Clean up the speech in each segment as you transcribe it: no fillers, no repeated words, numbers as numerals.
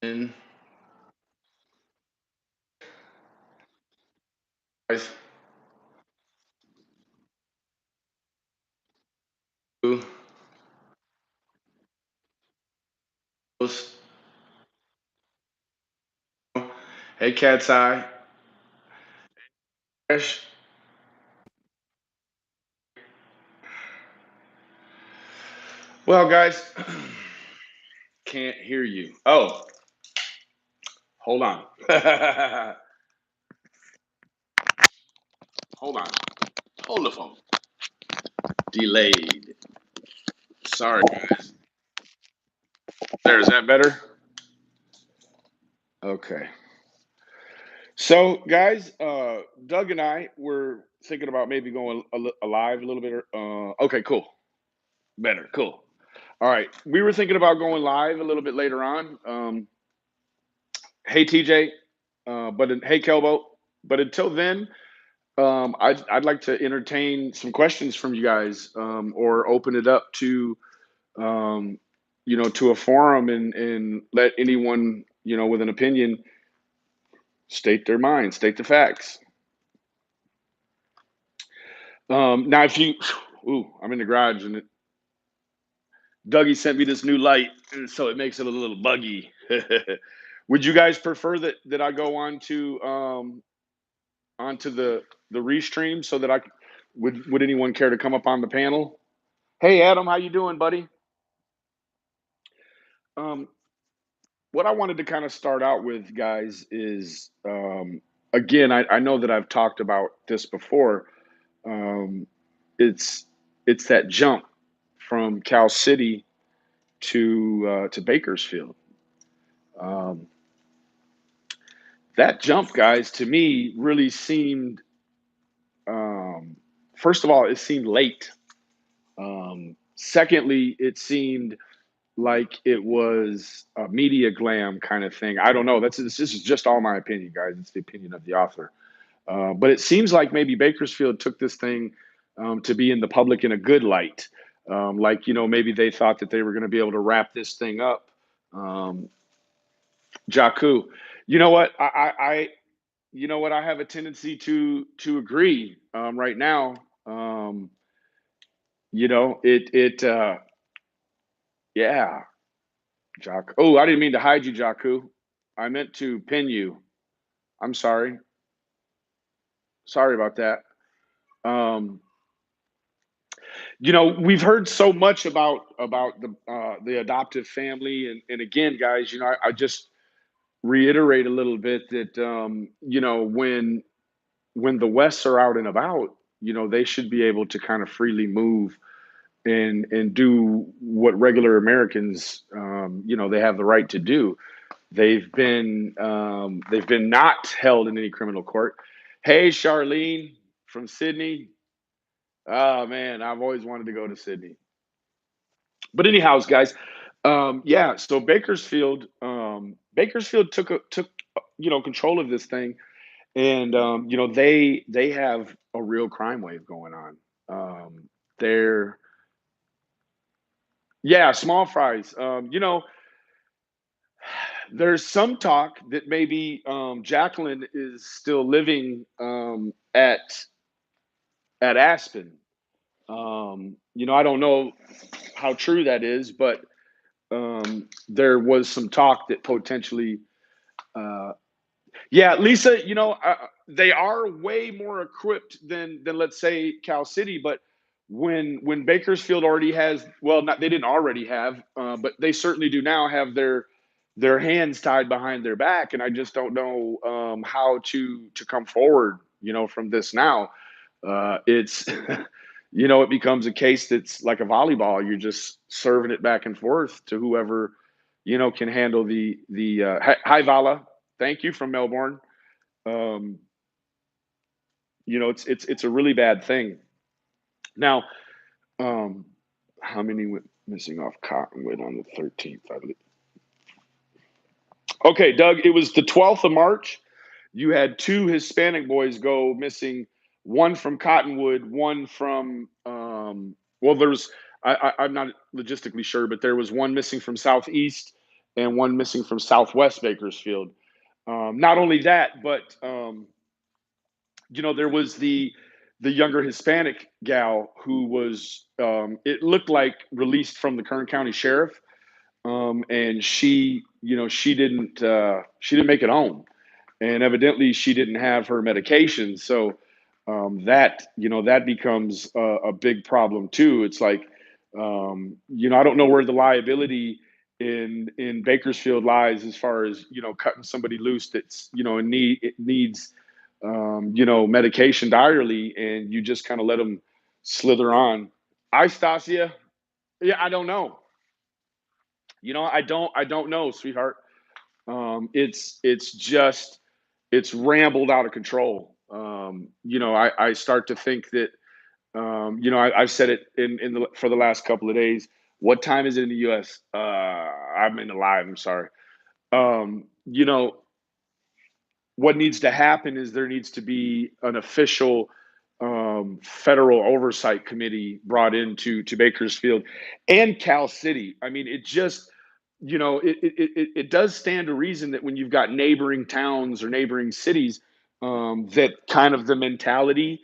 And guys, who host- hey, Cat's Eye. Fresh. Well, guys, can't hear you. Oh, hold on. Hold on. Hold the phone. Delayed. Sorry, guys. There, is that better? Okay. So, guys, Doug and I were thinking about maybe going live a little bit. Okay, cool. Better. Cool. All right. We were thinking about going live a little bit later on. Hey, TJ. Hey, Kelbo. But until then, I'd like to entertain some questions from you guys, or open it up to, um, to a forum, and let anyone, with an opinion state their mind, state the facts. Now, if you, ooh, I'm in the garage, and Dougie sent me this new light, and so it makes it a little buggy. Would you guys prefer that I go on to, onto the restream, so that would anyone care to come up on the panel? Hey, Adam, how you doing, buddy? Um, what I wanted to kind of start out with, guys, is, again, I know that I've talked about this before. Um, it's it's that jump from Cal City to Bakersfield. Um, that jump, guys, to me really seemed. Um, First of all, it seemed late. Secondly, it seemed like it was a media glam kind of thing. I don't know. This is just all my opinion, guys. It's the opinion of the author. But it seems like maybe Bakersfield took this thing, to be in the public in a good light. Like, maybe they thought that they were going to be able to wrap this thing up. Um, Jakku, you know what? You know what? I have a tendency to agree, right now. Yeah, Jock. Oh, I didn't mean to hide you, Jakku. I meant to pin you. I'm sorry. Sorry about that. Um, we've heard so much about the adoptive family, and again, guys, I just reiterate a little bit that, when the Wests are out and about, they should be able to kind of freely move and do what regular Americans, they have the right to do. They've been not held in any criminal court. Hey, Charlene from Sydney. Oh man, I've always wanted to go to Sydney. But anyhow, guys, yeah. So Bakersfield took control of this thing, and they have a real crime wave going on. They're Yeah, small fries. There's some talk that maybe, Jacqueline is still living, at Aspen. I don't know how true that is, but, there was some talk that potentially, uh, yeah, Lisa, they are way more equipped than let's say Cal City, but when Bakersfield already has, well, not they didn't already have, but they certainly do now have their hands tied behind their back, and I just don't know, how to come forward, from this now. It's it becomes a case that's like a volleyball. You're just serving it back and forth to whoever can handle the. Hi, Vala. Thank you from Melbourne. Um, it's a really bad thing. Now, um, how many went missing off Cottonwood on the 13th? I believe. Okay, Doug. It was the 12th of March. You had two Hispanic boys go missing. One from Cottonwood, one from. Well, there's. I'm not logistically sure, but there was one missing from Southeast, and one missing from Southwest Bakersfield. Not only that, but there was the younger Hispanic gal who was, it looked like, released from the Kern County Sheriff, and she didn't make it home, and evidently she didn't have her medication. So that becomes a big problem too. It's like, I don't know where the liability in Bakersfield lies as far as cutting somebody loose that's in need, it needs medication direly, and you just kind of let them slither on. I, Stasia, yeah, I don't know. I don't know, sweetheart. It's rambled out of control. I start to think that, I've said it for the last couple of days. What time is it in the U.S.? I'm in the live. I'm sorry. You know, what needs to happen is there needs to be an official federal oversight committee brought into Bakersfield and Cal City. I mean, it just it does stand to reason that when you've got neighboring towns or neighboring cities, that kind of the mentality,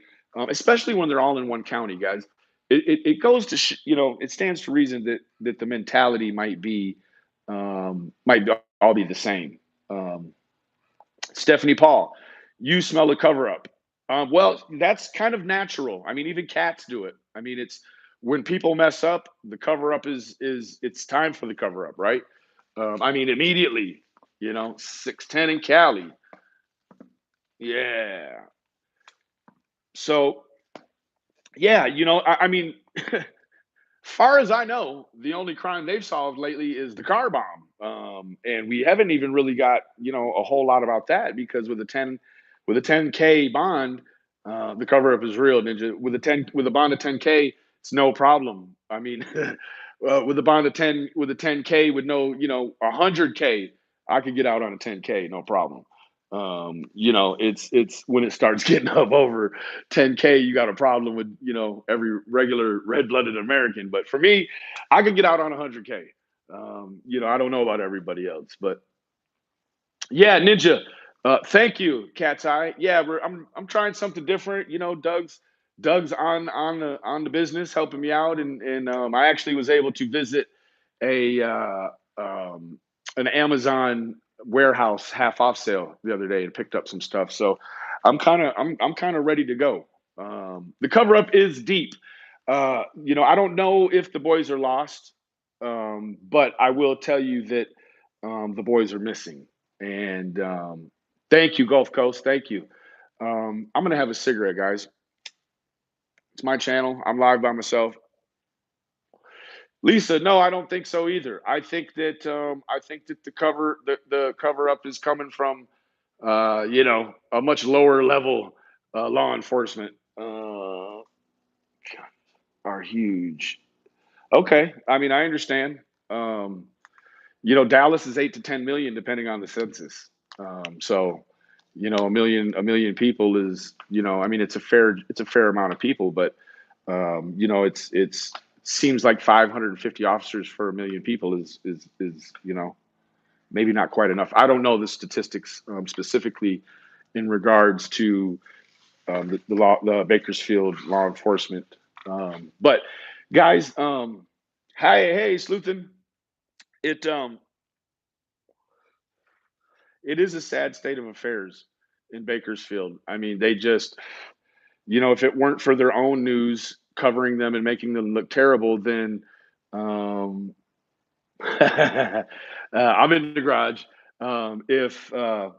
especially when they're all in one county, guys, it goes to it stands to reason that the mentality might all be the same. Um, Stephanie Paul, you smell a cover up. Well, that's kind of natural. I mean, even cats do it. I mean, it's when people mess up, the cover up is it's time for the cover up, right? I mean, immediately, 610 in Cali. Yeah. So, yeah, I mean, far as I know, the only crime they've solved lately is the car bomb, and we haven't even really got a whole lot about that, because with a 10K bond, the cover up is real, Ninja. With a bond of 10K, it's no problem. I mean, with a bond of 10K with no 100K, I could get out on a 10K, no problem. It's when it starts getting up over 10K, you got a problem with every regular red-blooded American. But for me, I could get out on 100K. I don't know about everybody else, but yeah, Ninja. Thank you, Cat's Eye. Yeah, I'm trying something different. Doug's on the business, helping me out, and I actually was able to visit a an Amazon warehouse half off sale the other day and picked up some stuff. So I'm kind of ready to go. The cover up is deep. I don't know if the boys are lost, but I will tell you that the boys are missing. And thank you, Gulf Coast. Thank you. I'm gonna have a cigarette, guys. It's my channel. I'm live by myself. Lisa, no, I don't think so either. I think that the cover up is coming from a much lower level law enforcement. Are huge. Okay, I mean I understand. Um, Dallas is 8 to 10 million depending on the census. So, a million people is, I mean, it's a fair amount of people, but it's seems like 550 officers for a million people is maybe not quite enough. I don't know the statistics specifically in regards to the Bakersfield law enforcement, but guys, hi, hey, Sleuthen, it it is a sad state of affairs in Bakersfield. I mean, they just, if it weren't for their own news covering them and making them look terrible, then um, I'm in the garage. If um,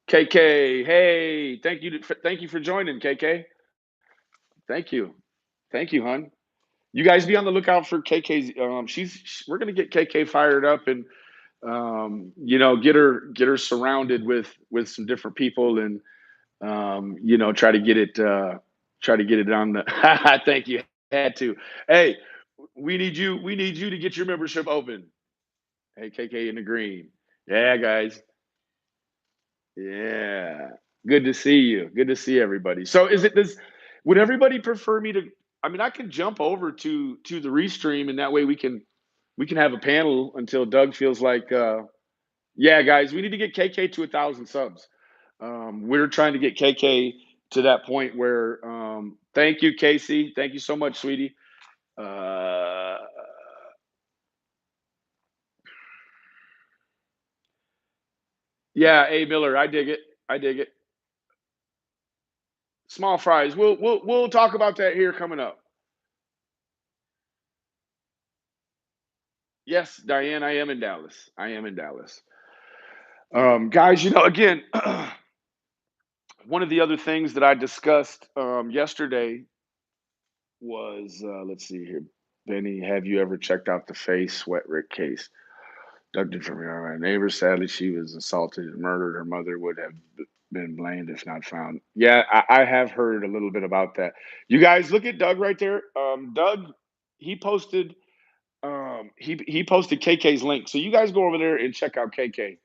KK, hey, thank you for joining, KK. Thank you, hon. You guys be on the lookout for KK's. We're gonna get KK fired up and get her surrounded with some different people, and try to get it on the thank you, had to. Hey, we need you to get your membership open. Hey, KK in the green. Yeah, guys. Yeah. Good to see you. Good to see everybody. So would everybody prefer me to, I mean, I can jump over to the restream, and that way We can have a panel until Doug feels like, yeah, guys, we need to get KK to 1,000 subs. We're trying to get KK to that point where, thank you, Casey. Thank you so much, sweetie. Uh, yeah, A Miller, I dig it. I dig it. Small fries. We'll talk about that here coming up. Yes, Diane, I am in Dallas. I am in Dallas. Guys, again, one of the other things that I discussed yesterday was, let's see here, Benny, have you ever checked out the Face Sweat Rick case? Abducted from my neighbor. Sadly, she was assaulted and murdered. Her mother would have been blamed if not found. Yeah, I have heard a little bit about that. You guys look at Doug right there. Doug, he posted he posted KK's link. So you guys go over there and check out KK.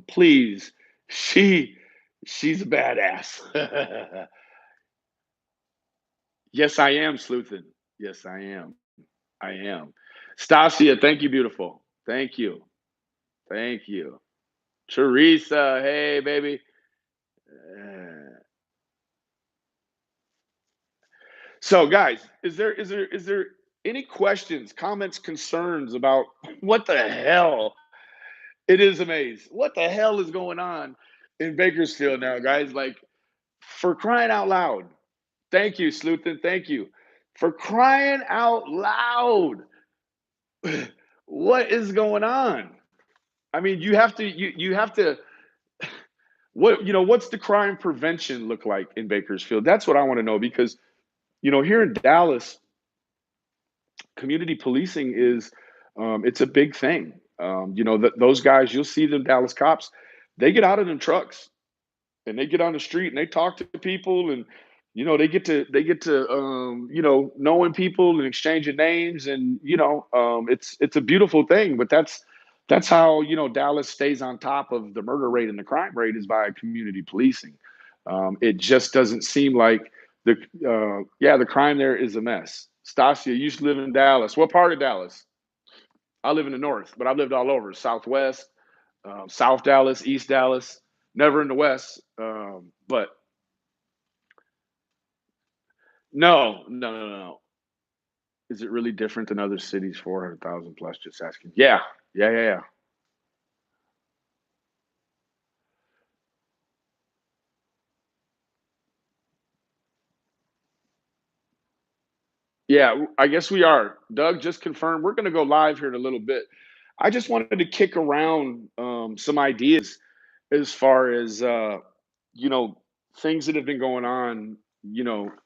Please. She she's a badass. Yes, I am sleuthin. Yes, I am. I am. Stasia, thank you, beautiful. Thank you. Thank you. Teresa, hey baby. Uh, so guys, is there any questions, comments, concerns about what the hell? It is amazing. What the hell is going on in Bakersfield now, guys? Like, for crying out loud. Thank you, Sleuthin. Thank you. For crying out loud. What is going on? I mean, you have to what's the crime prevention look like in Bakersfield? That's what I want to know because here in Dallas, community policing is it's a big thing. Those guys, you'll see them Dallas cops, they get out of them trucks and they get on the street and they talk to people and they get to knowing people and exchanging names and it's a beautiful thing, but that's how Dallas stays on top of the murder rate and the crime rate is by community policing. It just doesn't seem like the crime there is a mess. Stasia used to live in Dallas. What part of Dallas? I live in the north, but I've lived all over Southwest, South Dallas, East Dallas, never in the West. But no, no, no, no. Is it really different than other cities? 400,000 plus, just asking. Yeah, yeah, yeah, yeah. Yeah, I guess we are. Doug just confirmed. We're going to go live here in a little bit. I just wanted to kick around some ideas as far as you know things that have been going on.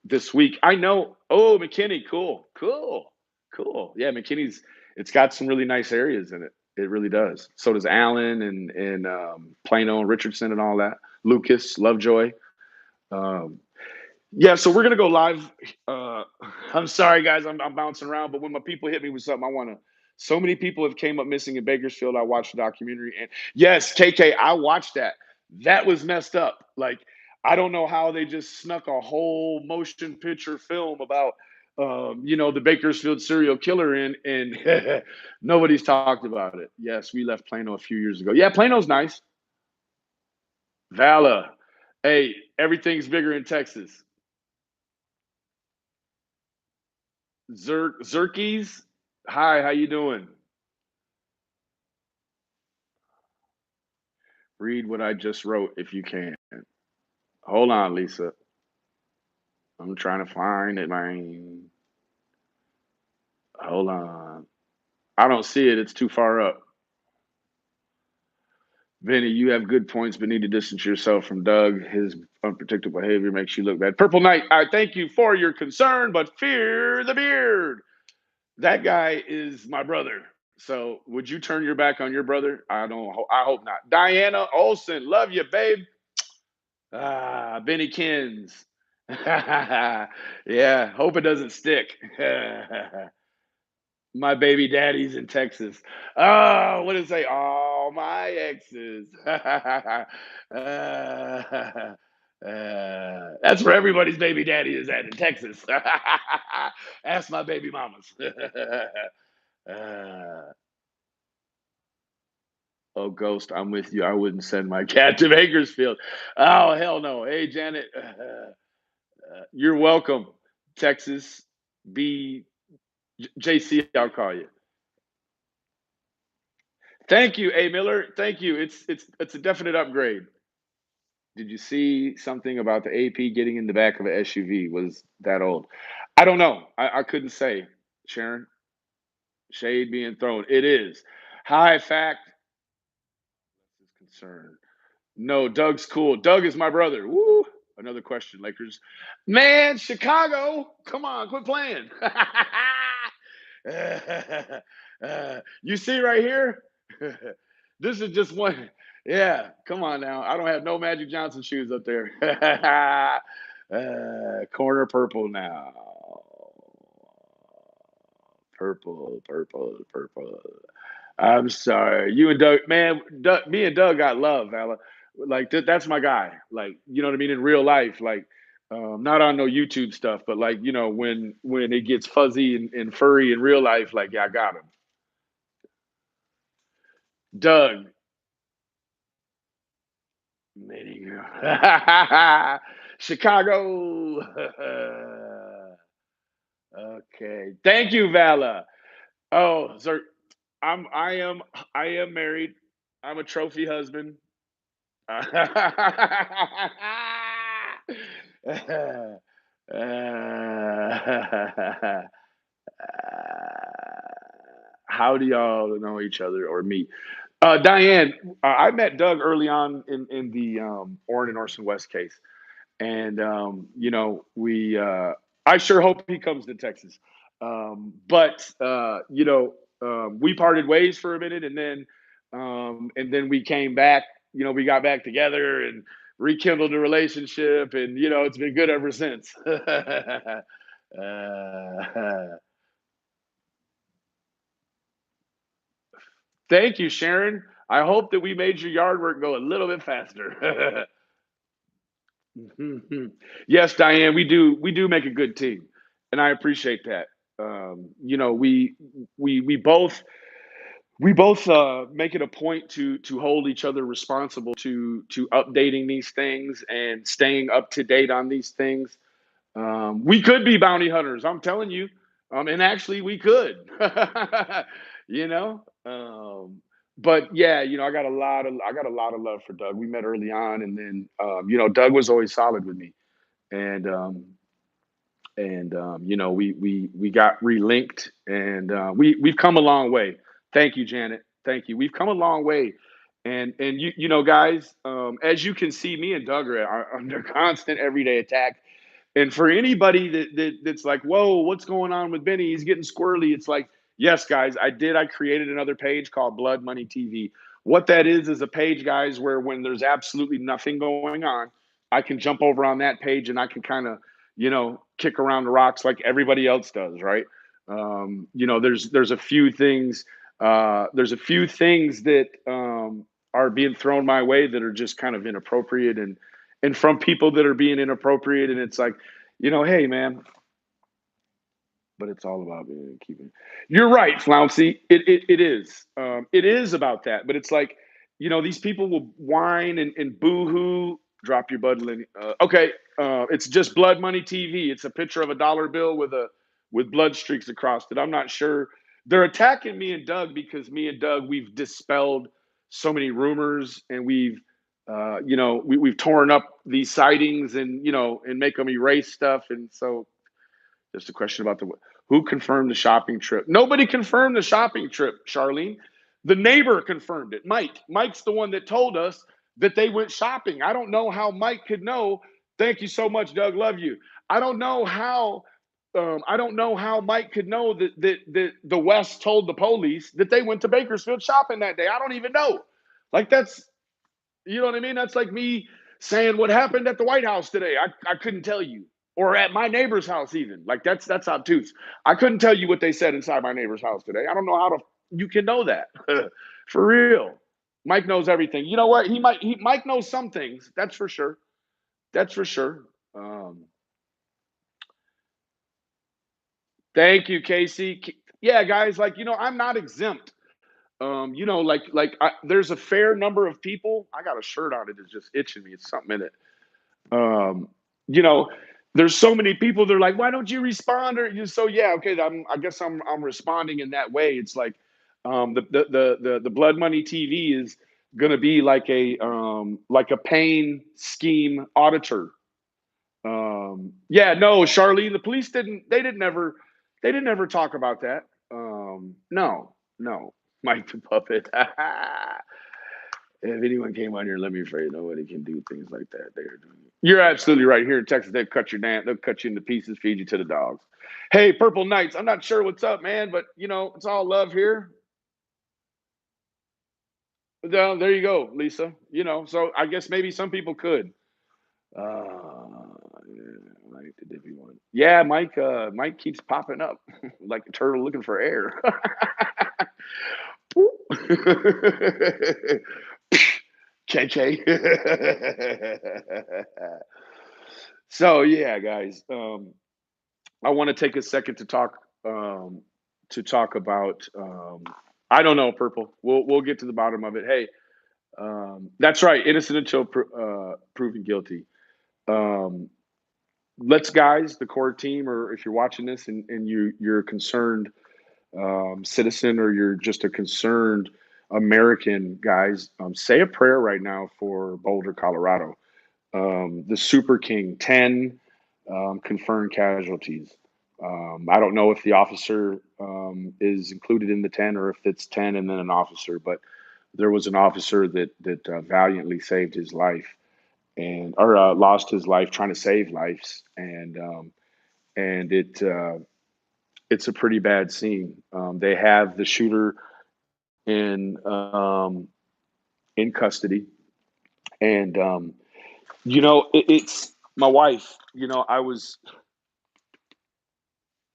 This week. I know. Oh, McKinney, cool, cool, cool. Yeah, McKinney's. It's got some really nice areas in it. It really does. So does Allen and Plano and Richardson and all that. Lucas, Lovejoy. Um, yeah, so we're gonna go live. Uh, I'm sorry, guys. I'm bouncing around, but when my people hit me with something, I want to. So many people have came up missing in Bakersfield. I watched the documentary, and yes, KK, I watched that. That was messed up. Like, I don't know how they just snuck a whole motion picture film about the Bakersfield serial killer in, and nobody's talked about it. Yes, we left Plano a few years ago. Yeah, Plano's nice. Vala, hey, everything's bigger in Texas. Zerkies, hi, how you doing? Read what I just wrote if you can. Hold on, Lisa. I'm trying to find it, man. Hold on. I don't see it. It's too far up. Vinny, you have good points, but need to distance yourself from Doug. His unpredictable behavior makes you look bad. Purple Knight, I thank you for your concern, but fear the beard. That guy is my brother. So would you turn your back on your brother? I don't. I hope not. Diana Olson, love you, babe. Benny Kins. Yeah, hope it doesn't stick. My baby daddy's in Texas. Oh, what did it say? All my exes. That's where everybody's baby daddy is at in Texas. Ask my baby mamas. Uh, oh, Ghost, I'm with you. I wouldn't send my cat to Bakersfield. Oh, hell no. Hey, Janet, you're welcome. Texas, B, JC, I'll call you. Thank you, A. Miller. Thank you. It's a definite upgrade. Did you see something about the AP getting in the back of an SUV? Was that old? I don't know. I couldn't say. Sharon, shade being thrown. It is. High fact is concerned. No, Doug's cool. Doug is my brother. Woo. Another question, Lakers. Man, Chicago. Come on, quit playing. You see right here? This is just one. Yeah, come on now. I don't have no Magic Johnson shoes up there. Corner purple now. Purple, purple, purple. I'm sorry. You and Doug, man, me and Doug got love, Ella. Like that's my guy. Like, you know what I mean? In real life, like not on no YouTube stuff, but like, when it gets fuzzy and furry in real life, like, yeah, I got him. Doug. Chicago. Okay. Thank you, Vala. Oh, sir. I am married. I'm a trophy husband. How do y'all know each other or meet? Diane, I met Doug early on in the Orrin and Orson West case, and I sure hope he comes to Texas. But we parted ways for a minute, and then we came back. We got back together and rekindled the relationship, and it's been good ever since. Thank you, Sharon. I hope that we made your yard work go a little bit faster. Yes, Diane, we do make a good team, and I appreciate that. We both make it a point to hold each other responsible to updating these things and staying up to date on these things. We could be bounty hunters, I'm telling you, and actually we could, you know. But yeah, I got a lot of love for Doug. We met early on, and then Doug was always solid with me, and we got relinked, and we've come a long way. Thank you, Janet. Thank you. We've come a long way, and guys, as you can see, me and Doug are under constant everyday attack. And for anybody that's like, whoa, what's going on with Benny? He's getting squirrely. It's like, yes, guys, I did. I created another page called Blood Money TV. What that is a page, guys, where when there's absolutely nothing going on, I can jump over on that page and I can kind of, kick around the rocks like everybody else does, right? There's a few things. There's a few things that are being thrown my way that are just kind of inappropriate, and from people that are being inappropriate, and it's like, hey, man, but it's all about being keeping. You're right, Flouncy. It is. It is about that, but it's like, these people will whine and boo-hoo. Drop your bud, Lenny. Okay, it's just Blood Money TV. It's a picture of a dollar bill with blood streaks across it. I'm not sure. They're attacking me and Doug because me and Doug, we've dispelled so many rumors, and we've torn up these sightings, and make them erase stuff. And so just a question about who confirmed the shopping trip. Nobody confirmed the shopping trip, Charlene. The neighbor confirmed it. Mike's the one that told us that they went shopping. I don't know how Mike could know. Thank you so much, Doug. Love you. I don't know how. I don't know how Mike could know that the West told the police that they went to Bakersfield shopping that day. I don't even know. Like, that's, you know what I mean? That's like me saying what happened at the White House today. I couldn't tell you. Or at my neighbor's house, even. Like, that's obtuse. I couldn't tell you what they said inside my neighbor's house today. I don't know how to you can know that. For real. Mike knows everything. You know what? Mike knows some things. That's for sure. That's for sure. Um, Thank you, Casey. yeah, guys, like, I'm not exempt. There's a fair number of people. I got a shirt on it. It's just itching me. It's something in it. Um, you know, there's so many people. They're like, why don't you respond? Or you so yeah, okay. I guess I'm responding in that way. It's like the Blood Money TV is gonna be like a pain scheme auditor. Yeah, no, Charlene, the police didn't ever talk about that. No, no, Mike the puppet. If anyone came on here, let me afraid nobody can do things like that. They're doing it. You're absolutely right. Here in Texas, they'll cut you into pieces, feed you to the dogs. Hey, Purple Knights, I'm not sure what's up, man, but it's all love here. There you go, Lisa. So I guess maybe some people could. Yeah, Mike the Dippy one. Yeah, Mike keeps popping up like a turtle looking for air. Che Che. So yeah, guys. I want to take a second to talk about I don't know, Purple. We'll get to the bottom of it. Hey, that's right, innocent until proven guilty. Um, let's guys, the core team, or if you're watching this and you're a concerned citizen or you're just a concerned American, guys, say a prayer right now for Boulder, Colorado. The Super King, 10 confirmed casualties. I don't know if the officer is included in the 10 or if it's 10 and then an officer, but there was an officer that valiantly saved his life and or lost his life trying to save lives, and it's a pretty bad scene. They have the shooter in in custody, and it's my wife. I was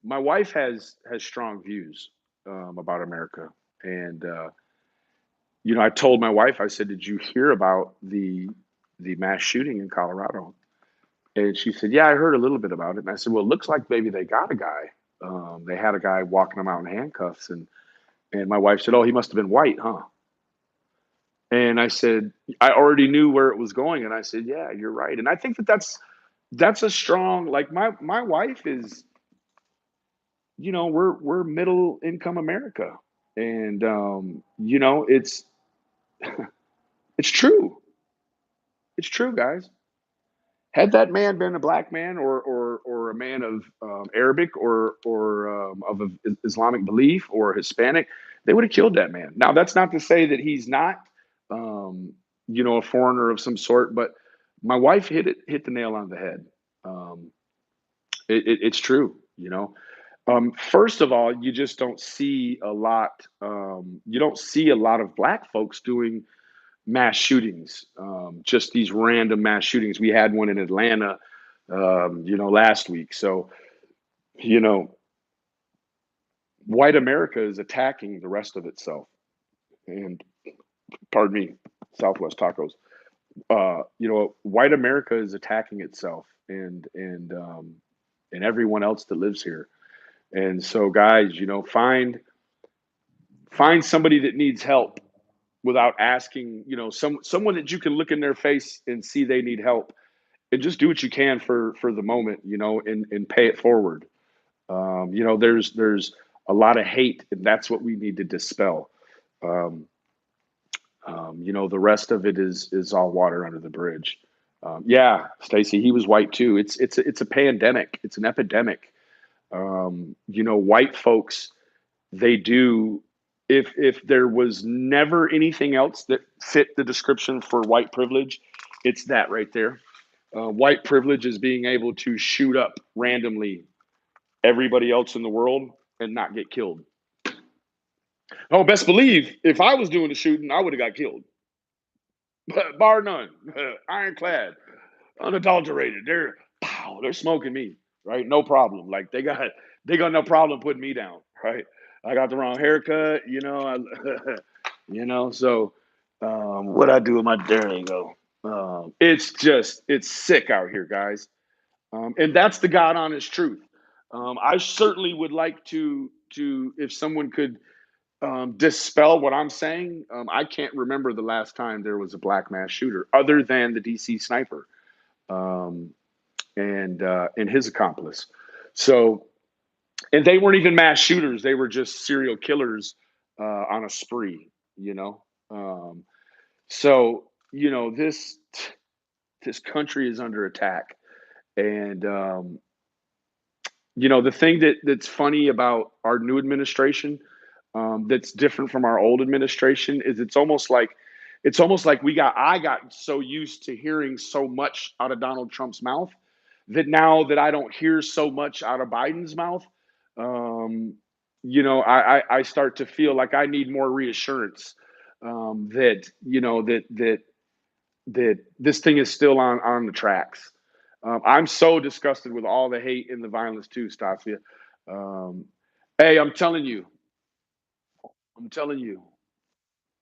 my wife has strong views about America, and I told my wife, I said, "Did you hear about the mass shooting in Colorado?" And she said, "Yeah, I heard a little bit about it." And I said, "Well, it looks like maybe they got a guy. They had a guy walking them out in handcuffs." And my wife said, "Oh, he must have been white, huh?" And I said, "I already knew where it was going." And I said, "Yeah, you're right." And I think that's a strong, like my wife is, we're middle income America, and it's true. It's true, guys. Had that man been a black man or a man of Arabic or of Islamic belief or Hispanic, they would have killed that man. Now, that's not to say that he's not, um, a foreigner of some sort, but my wife hit the nail on the head. Um, it's true. First of all, you just don't see a lot. You don't see a lot of black folks doing mass shootings, just these random mass shootings. We had one in Atlanta, last week. So, you know, white America is attacking the rest of itself. And pardon me, Southwest Tacos. White America is attacking itself and everyone else that lives here. And so, guys, find somebody that needs help without asking. Someone that you can look in their face and see they need help and just do what you can for the moment, and pay it forward. There's a lot of hate, and that's what we need to dispel. Um, the rest of it is all water under the bridge. Yeah, Stacy, he was white too. It's a pandemic. It's an epidemic. White folks, they do. If there was never anything else that fit the description for white privilege, it's that right there. White privilege is being able to shoot up randomly everybody else in the world and not get killed. Oh, best believe if I was doing the shooting, I would have got killed, bar none, ironclad, unadulterated. They're smoking me, right? No problem. Like they got no problem putting me down, right? I got the wrong haircut, So, what I do with my there you go. It's sick out here, guys. And that's the God honest truth. I certainly would like to if someone could dispel what I'm saying, I can't remember the last time there was a black mass shooter other than the DC sniper, um, and his accomplice. So, and they weren't even mass shooters; they were just serial killers on a spree. You know, so this country is under attack, and the thing that's funny about our new administration, that's different from our old administration, is it's almost like I got so used to hearing so much out of Donald Trump's mouth that now that I don't hear so much out of Biden's mouth, um, I start to feel like I need more reassurance, that this thing is still on the tracks. I'm so disgusted with all the hate and the violence too, Stasia. Um, hey, I'm telling you,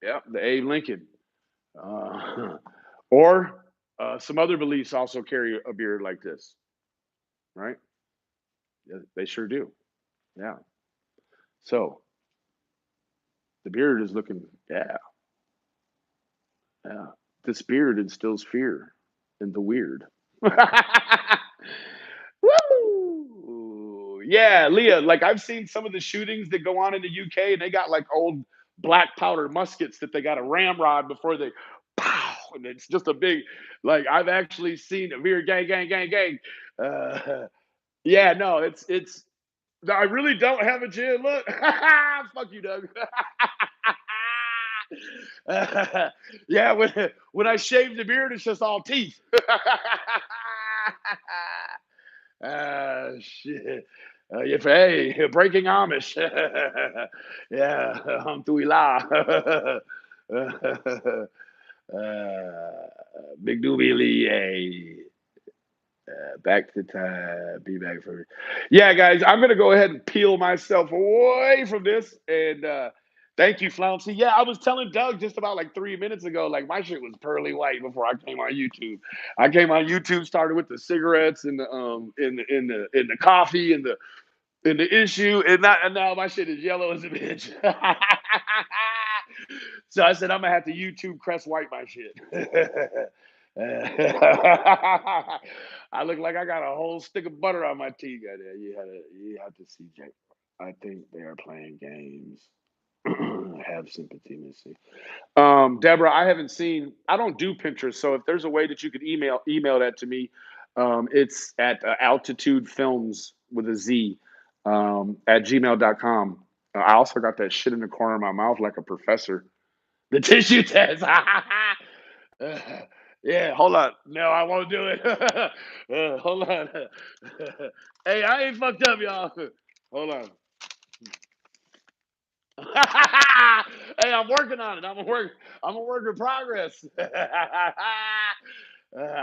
yeah, the Abe Lincoln, uh, or some other beliefs also carry a beard like this, right? Yeah, they sure do. Yeah. So the beard is looking, yeah, yeah. This beard instills fear in the weird. Woo! Yeah, Leah. Like I've seen some of the shootings that go on in the UK, and they got like old black powder muskets that they got a ramrod before they pow, and it's just a big. Like I've actually seen a veer gang, gang, gang, gang. Yeah, no, it's. I really don't have a chin. Look, fuck you, Doug. Yeah, when I shave the beard, it's just all teeth. Shit. Hey, breaking Amish. Yeah, alhamdulillah. Big doobie lee. Back to time. Be back for. Yeah, guys, I'm gonna go ahead and peel myself away from this. And thank you, Flouncy. Yeah, I was telling Doug just about like 3 minutes ago, like my shit was pearly white before I came on YouTube. I came on YouTube, started with the cigarettes and the coffee and the issue, and now my shit is yellow as a bitch. So I said I'm gonna have to YouTube crest white my shit. I look like I got a whole stick of butter on my teeth. You have to see Jake. I think they are playing games. Have sympathy, Missy. Deborah, I haven't seen. I don't do Pinterest, so if there's a way that you could email that to me, it's at Altitude Films with a Z, at gmail.com. I also got that shit in the corner of my mouth like a professor. The tissue test. Uh, yeah, hold on. No, I won't do it. Hold on. Hey, I ain't fucked up, y'all. Hold on. Hey, I'm working on it. I'm a work in progress. I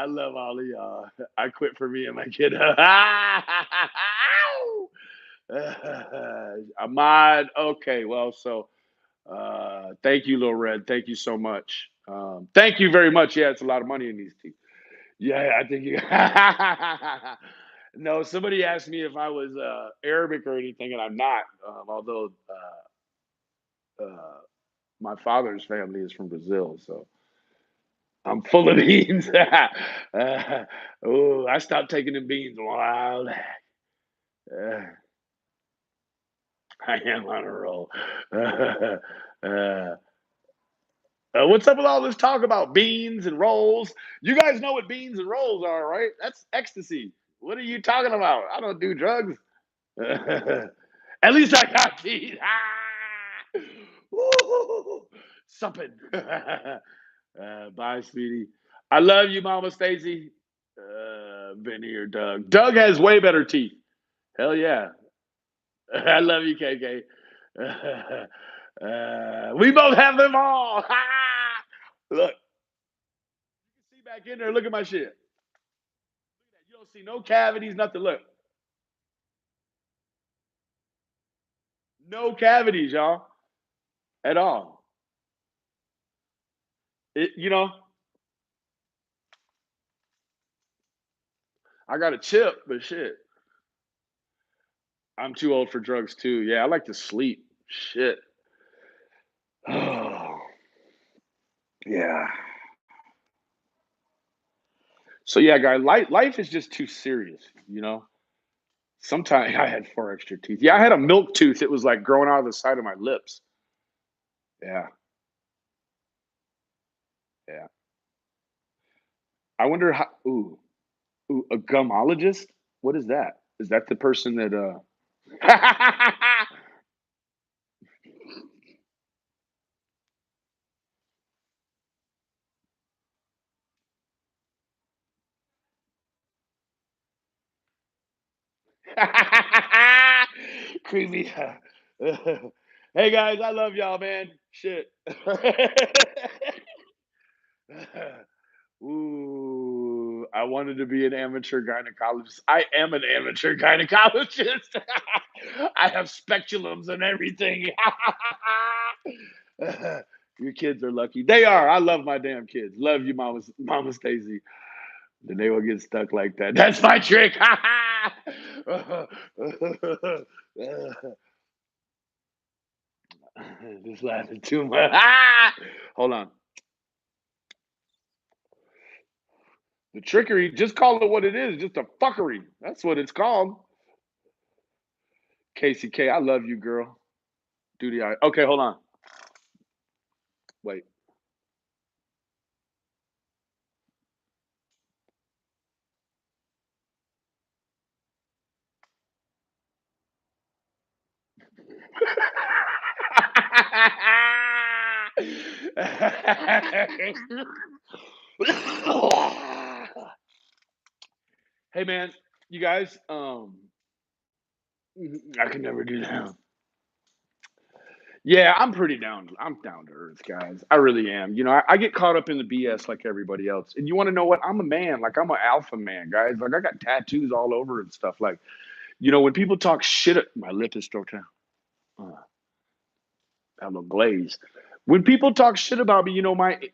love all of y'all. I quit for me and my kid. Ahmad. Okay, well, so thank you, Lil Red. Thank you so much. Thank you very much. Yeah, it's a lot of money in these teeth. Yeah, I think you. No, somebody asked me if I was Arabic or anything, and I'm not. Although uh, my father's family is from Brazil, so I'm full of beans. Oh, I stopped taking them beans a while back. Uh, I am on a roll. Uh, what's up with all this talk about beans and rolls? You guys know what beans and rolls are, right? That's ecstasy. What are you talking about? I don't do drugs. At least I got teeth. Ah! Woo! Something. Bye, sweetie. I love you, Mama Stacy. Been here, Doug. Doug has way better teeth. Hell yeah. I love you, KK. We both have them all. Look, see back in there. Look at my shit. You don't see no cavities, nothing. Look, no cavities, y'all, at all. It, you know, I got a chip, but shit. I'm too old for drugs too. Yeah, I like to sleep. Shit. Oh, yeah. So yeah, guy, life is just too serious, you know? Sometimes I had 4 extra teeth. Yeah, I had a milk tooth. It was like growing out of the side of my lips. Yeah, yeah. I wonder how ooh, a gumologist? What is that? Is that the person that creepy. Hey guys, I love y'all, man. Shit. Ooh, I wanted to be an amateur gynecologist. I am an amateur gynecologist. I have speculums and everything. Your kids are lucky. They are. I love my damn kids. Love you, Mama Stacy. Then they will get stuck like that. That's my trick. Just laughing too much. Hold on. The trickery, just call it what it is, just a fuckery. That's what it's called. Casey K, I love you, girl. Duty I okay, hold on. Wait. Hey man, you guys, I can never do that. Yeah, I'm pretty down. I'm down to earth, guys. I really am. I get caught up in the BS like everybody else. And you want to know what? I'm a man. Like I'm an alpha man, guys. Like I got tattoos all over and stuff. Like, when people talk shit, my lip is still down. I have a glaze. When people talk shit about me,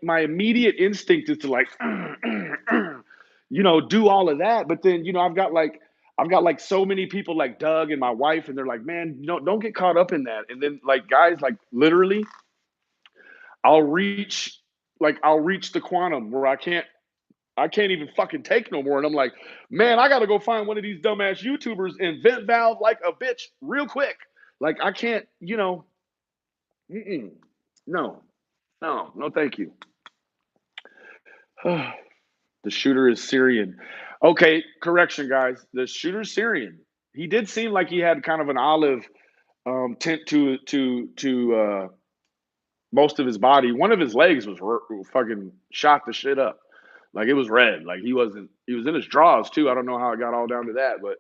my immediate instinct is to like, do all of that. But then, I've got like so many people like Doug and my wife, and they're like, man, don't get caught up in that. And then like guys, like literally, I'll reach, I'll reach the quantum where I can't even fucking take no more. And I'm like, man, I got to go find one of these dumbass YouTubers and vent valve like a bitch real quick. Like I can't, mm-mm. No, no, no, thank you. The shooter is Syrian. Okay, correction, guys. The shooter's Syrian. He did seem like he had kind of an olive tint to most of his body. One of his legs was fucking shot the shit up. Like it was red. Like he wasn't. He was in his drawers too. I don't know how it got all down to that, but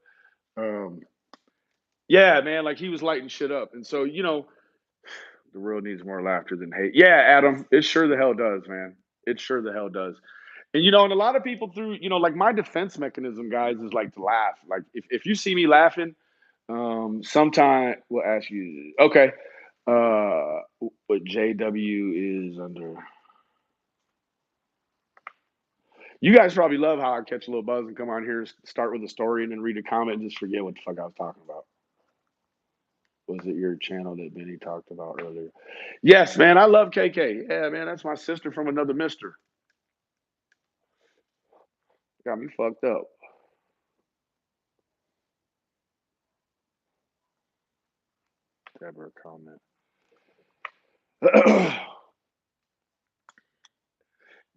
yeah, man. Like he was lighting shit up, and so the world needs more laughter than hate. Yeah, Adam. It sure the hell does, man. It sure the hell does. And a lot of people like my defense mechanism, guys, is like to laugh. Like if you see me laughing, sometime we'll ask you, okay, what JW is under. You guys probably love how I catch a little buzz and come on here, start with a story, and then read a comment and just forget what the fuck I was talking about. Was it your channel that Benny talked about earlier? Yes, man, I love KK. Yeah, man, that's my sister from another mister. Got me fucked up. Ever comment.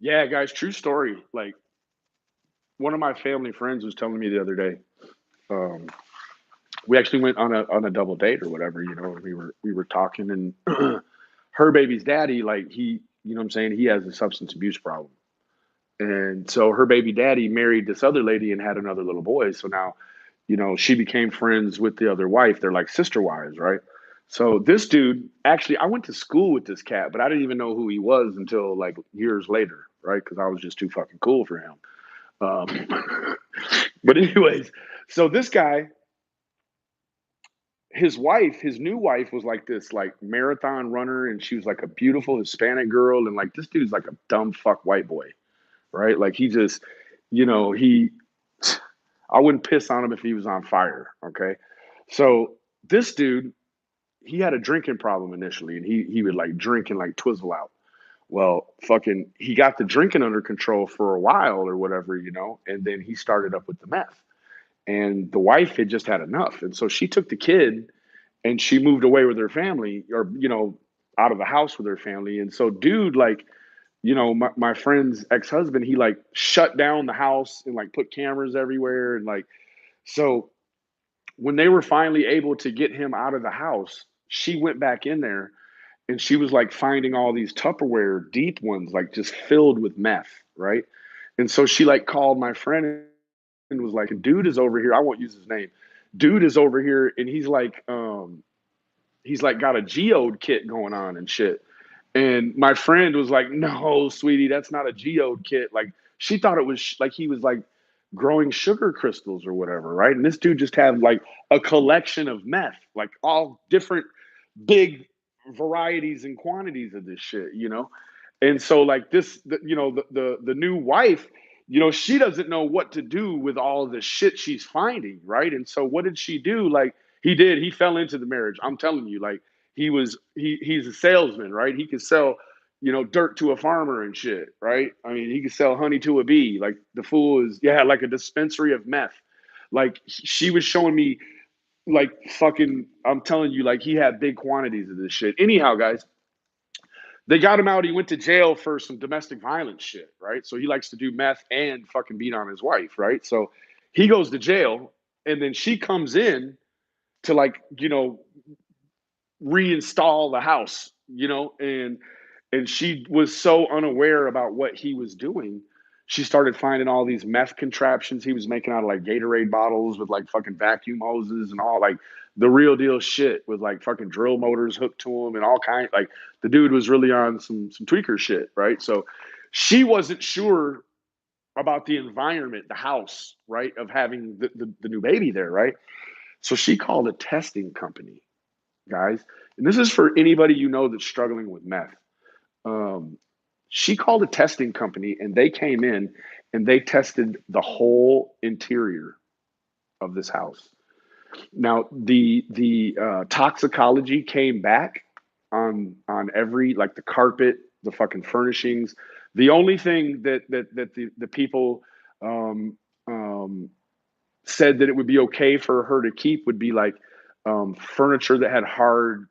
Yeah, guys, true story. Like one of my family friends was telling me the other day. Um, we actually went on a double date or whatever. And we were talking, and her baby's daddy, like what I'm saying, he has a substance abuse problem, and so her baby daddy married this other lady and had another little boy. So now, she became friends with the other wife. They're like sister wives, right? So this dude, actually, I went to school with this cat, but I didn't even know who he was until like years later, right? Because I was just too fucking cool for him. Um, but anyways, so this guy, his new wife was like this like marathon runner, and she was like a beautiful Hispanic girl, and like this dude's like a dumb fuck white boy, right? Like he just, he I wouldn't piss on him if he was on fire. Okay. So this dude, he had a drinking problem initially, and he would like drink and like twizzle out. Well, fucking, he got the drinking under control for a while or whatever, and then he started up with the meth. And the wife had just had enough, and so she took the kid and she moved away with her family, or out of the house with her family. And so, dude, like, my friend's ex-husband, he like shut down the house and like put cameras everywhere, and like, so when they were finally able to get him out of the house, she went back in there and she was like finding all these Tupperware deep ones, like just filled with meth, right? And so she like called my friend and was like, "Dude is over here. I won't use his name. Dude is over here, and he's like got a geode kit going on and shit." And my friend was like, "No, sweetie, that's not a geode kit." Like she thought it was like he was like growing sugar crystals or whatever, right? And this dude just had like a collection of meth, like all different big varieties and quantities of this shit. And so like this, the new wife, she doesn't know what to do with all the shit she's finding, right? And so what did she do? Like he fell into the marriage. I'm telling you, like he's a salesman, right? He could sell, dirt to a farmer and shit, right? I mean, he could sell honey to a bee. Like the fool is, yeah, like a dispensary of meth. Like she was showing me, like fucking, I'm telling you, like he had big quantities of this shit. Anyhow, guys, they got him out. He went to jail for some domestic violence shit, right? So he likes to do meth and fucking beat on his wife, right? So he goes to jail, and then she comes in to like, reinstall the house, and she was so unaware about what he was doing. She started finding all these meth contraptions he was making out of like Gatorade bottles with like fucking vacuum hoses and all like the real deal shit with like fucking drill motors hooked to him and all kind, like the dude was really on some tweaker shit, right? So she wasn't sure about the environment, the house, right, of having the new baby there, right? So she called a testing company, guys. And this is for anybody that's struggling with meth. Um, she called a testing company, and they came in and they tested the whole interior of this house. Now the toxicology came back on every, like the carpet, the fucking furnishings. The only thing that the people um, um, said that it would be okay for her to keep would be like furniture that had hard,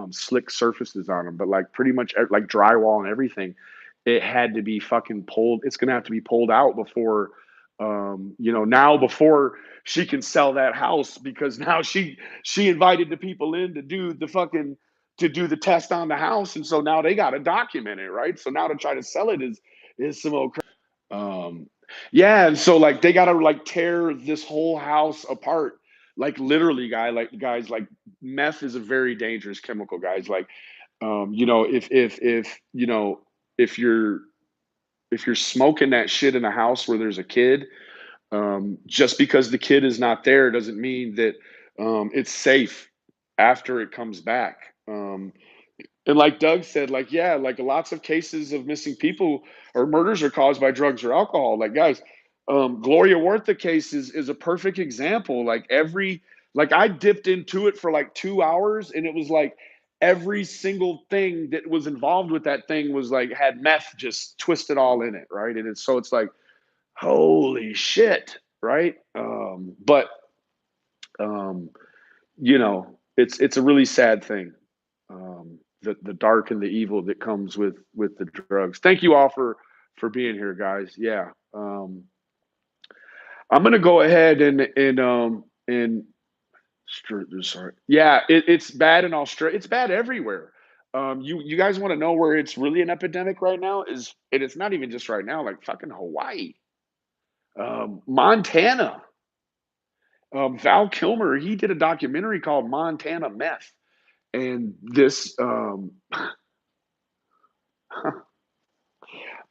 slick surfaces on them. But like pretty much like drywall and everything, it had to be fucking pulled. It's gonna have to be pulled out before, now before she can sell that house, because now she invited the people in to do the fucking to do the test on the house, and so now they got to document it, right? So now to try to sell it is some old. Um, yeah, and so like they gotta like tear this whole house apart. Like literally, guys, like meth is a very dangerous chemical, guys. Like, if if you're if you're smoking that shit in a house where there's a kid, just because the kid is not there doesn't mean that it's safe after it comes back. And like Doug said, like, yeah, like lots of cases of missing people or murders are caused by drugs or alcohol. Like, guys, Gloria Huerta case is a perfect example. Like I dipped into it for like 2 hours, and it was like every single thing that was involved with that thing was like had meth just twisted all in it, right? And it's like, holy shit, right? But um, it's a really sad thing. The dark and the evil that comes with the drugs. Thank you all for being here, guys. Yeah. I'm gonna go ahead and sorry. Yeah, it's bad in Australia. It's bad everywhere. You guys want to know where it's really an epidemic right now? And it's not even just right now, like fucking Hawaii, Montana. Val Kilmer, he did a documentary called Montana Meth, and this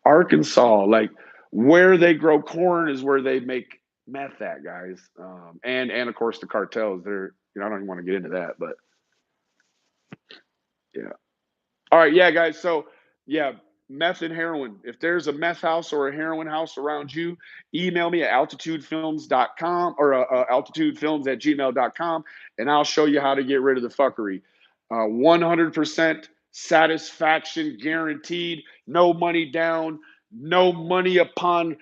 Arkansas, like where they grow corn is where they make meth at, guys. And of course the cartels. They're, I don't even want to get into that, but yeah. All right, yeah, guys. So yeah, meth and heroin. If there's a meth house or a heroin house around you, email me at altitudefilms.com or altitudefilms@gmail.com, and I'll show you how to get rid of the fuckery. 100% satisfaction guaranteed. No money down. No money upon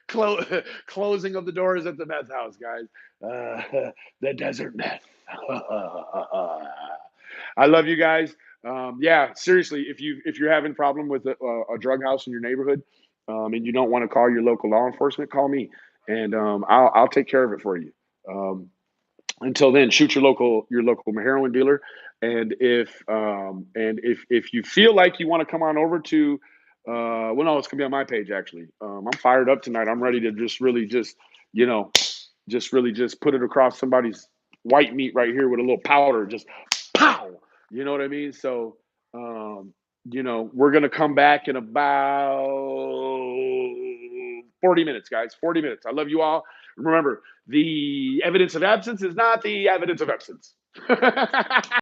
closing of the doors at the meth house, guys. The desert meth. I love you guys. Yeah, seriously, if you're having a problem with a drug house in your neighborhood, and you don't want to call your local law enforcement, call me, and I'll take care of it for you. Um, until then, shoot your local heroin dealer, and if you feel like you want to come on over to, well, no, it's gonna be on my page actually. I'm fired up tonight. I'm ready to just really you know just really just put it across somebody's white meat right here with a little powder, just pow. You know what I mean? So, we're gonna come back in about 40 minutes, guys. 40 minutes. I love you all. Remember, the evidence of absence is not the evidence of absence.